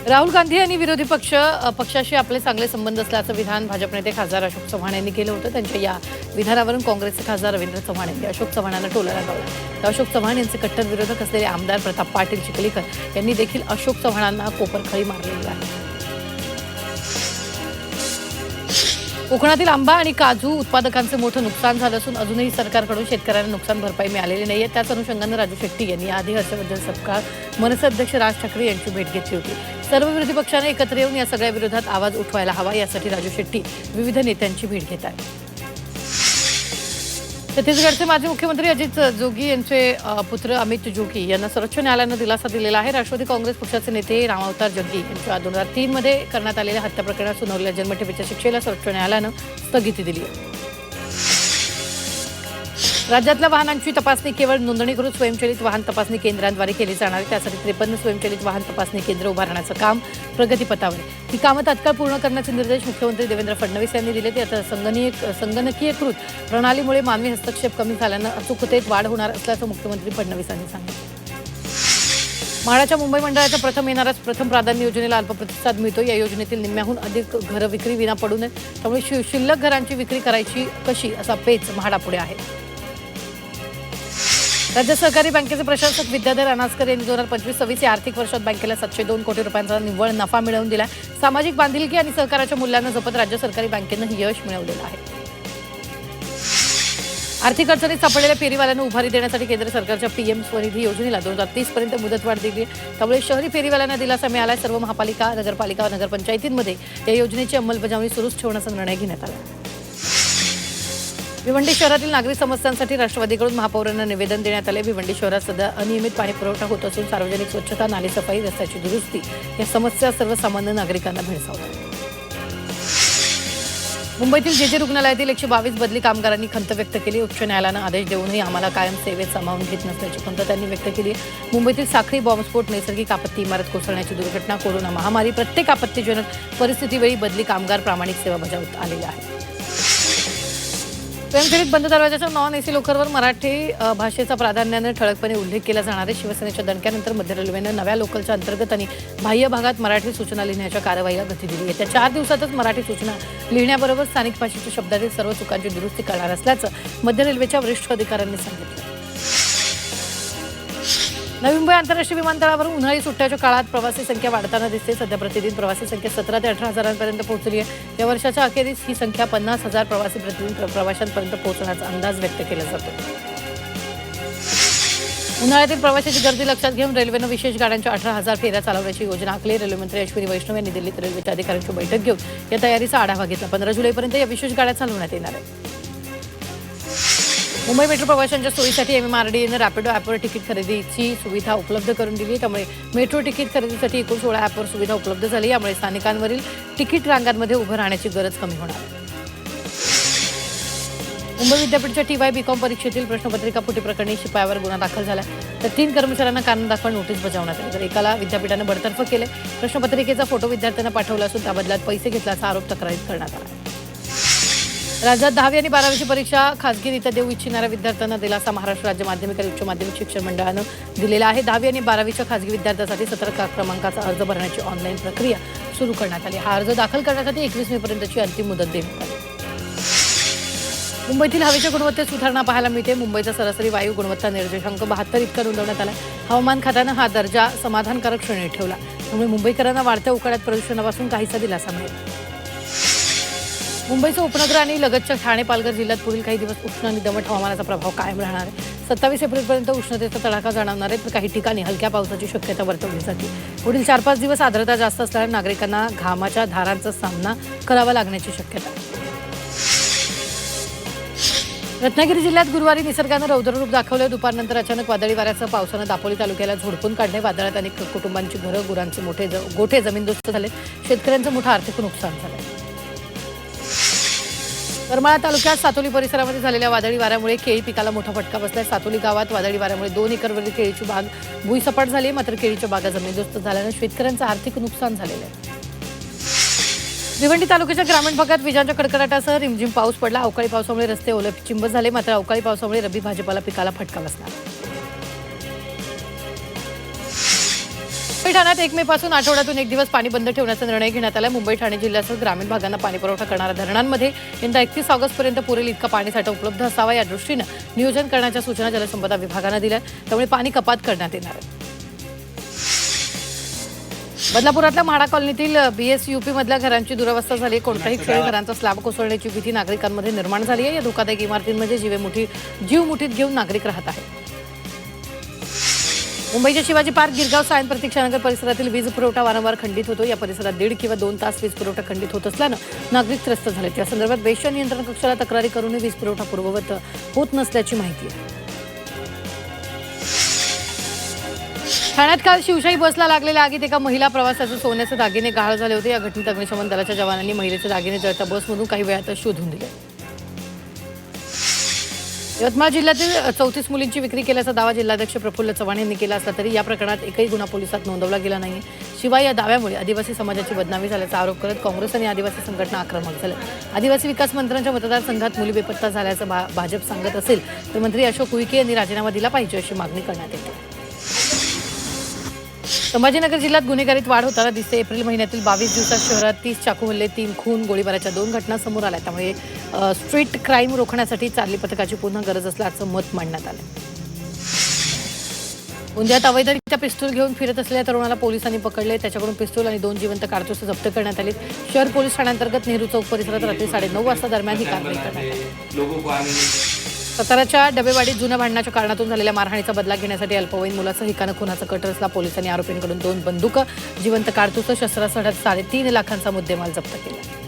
राहुल गांधी यांनी विरोधी पक्षाशी आपले चांगले संबंध असल्याचं विधान भाजप नेते खासदार अशोक चव्हाण यांनी केलं होतं. त्यांच्या या विधानावरून काँग्रेसचे खासदार रवींद्र चव्हाण यांनी अशोक चव्हाणांना टोला लगावला. तर अशोक चव्हाण यांचे कट्टर विरोधक असलेले आमदार प्रताप पाटील चिखलीकर यांनी देखील अशोक चव्हाणांना कोपरखळी मारलेली आहे. कोकणातील आंबा आणि काजू उत्पादकांचे मोठं नुकसान झालं असून अजूनही सरकारकडून शेतकऱ्यांना नुकसान भरपाई मिळालेली नाहीये. त्याच अनुषंगानं राजू शेट्टी यांनी आधी हर्षवर्धन सपकाळ, मनसे अध्यक्ष राज ठाकरे यांची भेट घेतली होती. सर्व विरोधी पक्षाने एकत्र येऊन या सगळ्या विरोधात आवाज उठवायला हवा, यासाठी राजू शेट्टी विविध नेत्यांची भेट घेत आहेत. छत्तीसगडचे माजी मुख्यमंत्री अजित जोगी यांचे पुत्र अमित जोगी यांना सर्वोच्च न्यायालयानं दिलासा दिलेला आहे. राष्ट्रवादी काँग्रेस पक्षाचे नेते रामावतार जग्गी यांच्या 2003 मध्ये करण्यात आलेल्या हत्या प्रकरणात सुनावलेल्या जन्मठेपेच्या शिक्षेला सर्वोच्च न्यायालयानं स्थगिती दिली आहे. राज्यातल्या वाहनांची तपासणी केवळ नोंदणीकृत स्वयंचलित वाहन तपासणी केंद्रांद्वारे केली जाणार आहे. त्यासाठी 53 स्वयंचलित वाहन तपासणी केंद्र उभारण्याचं काम प्रगतीपथावर आहे. ही कामं तात्काळ पूर्ण करण्याचे निर्देश मुख्यमंत्री देवेंद्र फडणवीस यांनी दिले. ते आता संगणकीयकृत प्रणालीमुळे मानवी हस्तक्षेप कमी झाल्यानं अचूकतेत वाढ होणार असल्याचं मुख्यमंत्री फडणवीस यांनी सांगितलं. म्हाडाच्या मुंबई मंडळाच्या प्रथम येणाऱ्याच प्रथम प्राधान्य योजनेला अल्प प्रतिसाद मिळतो. या योजनेतील निम्म्याहून अधिक घरं विक्री विना पडू नये, त्यामुळे शिल्लक घरांची विक्री करायची कशी असा पेच म्हाडापुढे आहे. राज्य सहकारी बँकेचे प्रशासक विद्याधर अनासकर यांनी 2025-26 या आर्थिक वर्षात बँकेला 702 कोटी रुपयांचा निव्वळ नफा मिळवून दिला. सामाजिक बांधिलकी आणि सहकाराच्या मूल्यांना जपत राज्य सरकारी बँकेनं हे यश मिळवलेलं आहे. आर्थिक अडचणीत सापडलेल्या फेरीवाल्यांना उभारी देण्यासाठी केंद्र सरकारच्या पीएम स्वनिधी योजनेला 2030 पर्यंत मुदतवाढ दिली आहे. त्यामुळे शहरी फेरीवाल्यांना दिलासा मिळाला. सर्व महापालिका, नगरपालिका, नगरपंचायतींमध्ये या योजनेची अंमलबजावणी सुरूच ठेवण्याचा निर्णय घेण्यात आला. भिवंडी शहरातील नागरी समस्यांसाठी राष्ट्रवादीकडून महापौरांना निवेदन देण्यात आले. भिवंडी शहरात सध्या अनियमित पाणी पुरवठा होत असून सार्वजनिक स्वच्छता, नालेसफाई, रस्त्याची दुरुस्ती या समस्या सर्वसामान्य नागरिकांना भेडसावतात. मुंबईतील जे रुग्णालयातील 122 बदली कामगारांनी खंत व्यक्त केली. उच्च न्यायालयानं आदेश देऊनही आम्हाला कायम सेवेत सामावून घेत नसल्याची खंत त्यांनी व्यक्त केली आहे. मुंबईतील साखळी बॉम्बस्फोट, नैसर्गिक आपत्ती, इमारत कोसळण्याची दुर्घटना, कोरोना महामारी, प्रत्येक आपत्तीजनक परिस्थितीवेळी बदली कामगार प्रामाणिक सेवा बजावत आलेले आहेत. स्वयंचलित बंद दरवाजाच्या नॉन एसी लोकरवर मराठी भाषेचा प्राधान्याने ठळकपणे उल्लेख केला जाणार आहे. शिवसेनेच्या दणक्यानंतर मध्य रेल्वेनं नव्या लोकलच्या अंतर्गत आणि बाह्य भागात मराठी सूचना लिहिण्याच्या कारवाईला गती दिली. येत्या 4 दिवसातच मराठी सूचना लिहिण्याबरोबर स्थानिक भाषेच्या शब्दातील सर्व चुकांची दुरुस्ती करणार असल्याचं मध्य रेल्वेच्या वरिष्ठ अधिकाऱ्यांनी सांगितलं. नवी मुंबई आंतरराष्ट्रीय विमानतळावरून उन्हाळी सुट्ट्याच्या काळात प्रवासी संख्या वाढताना दिसते. सध्या प्रतिदिन प्रवासी संख्या 17 ते 18 हजारांपर्यंत पोहोचली आहे. या वर्षाच्या अखेरीस ही संख्या 50,000 प्रवाशांपर्यंत पोहोचण्याचा अंदाज व्यक्त केला जातो. उन्हाळ्यातील प्रवाशांची गर्दी लक्षात घेऊन रेल्वेनं विशेष गाड्यांच्या 18,000 फेऱ्या चालवण्याची योजना आखली. रेल्वेमंत्री अश्विनी वैष्णव यांनी दिल्लीत रेल्वेच्या अधिकाऱ्यांची बैठक घेऊन या तयारीचा आढावा घेतला. 15 जुलैपर्यंत या विशेष गाड्या चालवण्यात येणार आहेत. मुंबई मेट्रो प्रवाशांच्या सोयीसाठी MMRDAनं रॅपिडो ॲपवर तिकीट खरेदीची सुविधा उपलब्ध करून दिली. त्यामुळे मेट्रो तिकीट खरेदीसाठी एकूण 16 ॲपवर सुविधा उपलब्ध झाली. यामुळे स्थानिकांवरील तिकीट रांगांमध्ये उभं राहण्याची गरज कमी होणार. मुंबई विद्यापीठच्या TY BCom परीक्षेतील प्रश्नपत्रिका फुटी प्रकरणी शिपायावर गुन्हा दाखल झाला. तर 3 कर्मचाऱ्यांना कारण दाखवा नोटीस बजावण्यात आली. तर एकाला विद्यापीठानं बडतर्फ केले. प्रश्नपत्रिकेचा फोटो विद्यार्थ्यांना पाठवला असून त्या बदल्यात पैसे घेतल्याचा आरोप तक्रारीत करण्यात आला. राज्यात 10वी आणि 12वीची परीक्षा खासगीरित्या देऊ इच्छिणाऱ्या विद्यार्थ्यांना दिलासा महाराष्ट्र राज्य माध्यमिक आणि उच्च माध्यमिक शिक्षण मंडळानं दिलेला आहे. 10वी आणि 12वीच्या खासगी विद्यार्थ्यांसाठी 17 क्रमांकाचा अर्ज भरण्याची ऑनलाईन प्रक्रिया सुरू करण्यात आली. हा अर्ज दाखल करण्यासाठी 21 मे पर्यंतची अंतिम मुदत देण्यात आली. मुंबईतील हवेच्या गुणवत्तेत सुधारणा पाहायला मिळते. मुंबईचा सरासरी वायू गुणवत्ता निर्देशांक 72 इतका नोंदवण्यात आला. हवामान खात्यानं हा दर्जा समाधानकारक श्रेणीत ठेवला. त्यामुळे मुंबईकरांना वाढत्या उकाड्यात प्रदूषणापासून काहीसा दिलासा मिळेल. मुंबईचं उपनगर आणि लगतच्या ठाणे, पालघर जिल्ह्यात पुढील काही दिवस उष्ण आणि दमट हवामानाचा प्रभाव कायम राहणार आहे. 27 एप्रिलपर्यंत उष्णतेचा तडाखा जाणवणार आहे. तर काही ठिकाणी हलक्या पावसाची शक्यता वर्तवली जाते. पुढील 4-5 दिवस आर्द्रता जास्त असल्याने नागरिकांना घामाच्या धारांचा सामना करावा लागण्याची शक्यता आहे. रत्नागिरी जिल्ह्यात गुरुवारी निसर्गानं रौद्ररूप दाखवलं. दुपारनंतर अचानक वादळी वाऱ्यासह पावसानं दापोली तालुक्याला झोडपून काढले. वादळात अनेक कुटुंबांची घरं, गुरांचे मोठे गोठे जमीनदोस्त झाले. शेतकऱ्यांचं मोठं आर्थिक नुकसान झालं. करमाळा तालुक्यात सातोली परिसरामध्ये झालेल्या वादळी वाऱ्यामुळे केळी पिकाला मोठा फटका बसलाय. सातोली गावात वादळी वाऱ्यामुळे 2 एकरवरील केळीची बाग भुईसपाट झाली. मात्र केळीच्या बागा जमीनदोस्त झाल्यानं शेतकऱ्यांचं आर्थिक नुकसान झालेलं आहे. भिवंडी तालुक्याच्या ग्रामीण भागात विजांच्या कडकडाटासह रिमझिम पाऊस पडला. अवकाळी पावसामुळे रस्ते ओलचिंब झाले. मात्र अवकाळी पावसामुळे रब्बी भाजीपाला पिकाला फटका बसला. मुंबई ठाण्यात 1 मे पासून आठवड्यातून एक दिवस पाणी बंद ठेवण्याचा निर्णय घेण्यात आला. मुंबई ठाणे जिल्ह्यासह ग्रामीण भागांना पाणी पुरवठा करणाऱ्या धरणांमध्ये यंदा 31 ऑगस्टपर्यंत पुरेल इतका पाणीसाठा उपलब्ध असावा या दृष्टीनं नियोजन करण्याच्या सूचना जलसंपदा विभागानं दिल्या. त्यामुळे पाणी कपात करण्यात येणार आहे. बदलापुरातल्या म्हाडा कॉलनीतील BSUP मधल्या घरांची दुरवस्था झाली. कोणत्याही क्षणी घरांचा स्लॅब कोसळण्याची भीती नागरिकांमध्ये निर्माण झाली आहे. या धोकादायक इमारतींमध्ये जीव मुठीत घेऊन नागरिक राहत आहेत. मुंबईच्या शिवाजी पार्क, गिरगाव, सायन, प्रतीक्षानगर परिसरातील वीज पुरवठा वारंवार खंडित होतो. या परिसरात 1.5 किंवा 2 तास वीज पुरवठा खंडित होत असल्यानं नागरिक त्रस्त झालेत. या संदर्भात बेस्ट नियंत्रण कक्षाला तक्रारी करूनही वीज पुरवठा पूर्ववत होत नसल्याची माहिती आहे. ठाण्यात काल शिवशाही बसला लागलेल्या आगीत एका महिला प्रवाशाचे सोन्याचे दागिने गहाळ झाले होते. या घटनेत अग्निशमन दलाच्या जवानांनी महिलेचे दागिने जळत्या बसमधून काही वेळातच शोधून दिले. यवतमाळ जिल्ह्यातील 34 मुलींची विक्री केल्याचा दावा जिल्हाध्यक्ष प्रफुल्ल चव्हाण यांनी केला असला तरी या प्रकरणात एकही गुन्हा पोलिसात नोंदवला गेला नाहीये. शिवाय या दाव्यामुळे आदिवासी समाजाची बदनामी झाल्याचा आरोप करत काँग्रेस आणि आदिवासी संघटना आक्रमक झाल्या. आदिवासी विकास मंत्र्यांच्या मतदारसंघात मुली बेपत्ता झाल्याचं भाजप सांगत असेल तर मंत्री अशोक उईके यांनी राजीनामा दिला पाहिजे अशी मागणी करण्यात येते. संभाजीनगर जिल्ह्यात गुन्हेगारीत वाढ होताना दिसते. एप्रिल महिन्यातील 22 दिवसात शहरात 30 चाकू हल्ले, 3 खून, गोळीबाराच्या 2 घटना समोर आल्या. त्यामुळे स्ट्रीट क्राईम रोखण्यासाठी चार्ली पथकाची पुन्हा गरज असल्याचं मत मांडण्यात आलं. गोंदियात अवैधरित्या पिस्तूल घेऊन फिरत असलेल्या तरुणाला पोलिसांनी पकडले. त्याच्याकडून पिस्तूल आणि 2 जिवंत कारतूस जप्त करण्यात आली. शहर पोलीस ठाण्याअंतर्गत नेहरू चौक परिसरात रात्री 9:30 वाजता दरम्यान ही कारवाई करण्यात आली. साताऱ्याच्या डबेवाडीत जुन्या भांडणाच्या कारणातून झालेल्या मारहाणीचा बदला घेण्यासाठी अल्पवयीन मुलासह एकानं खुनाचा कट रचला. पोलिसांनी आरोपींकडून 2 बंदुका, जिवंत कारतूस, शस्त्रासह 3.5 लाखांचा मुद्देमाल जप्त केला.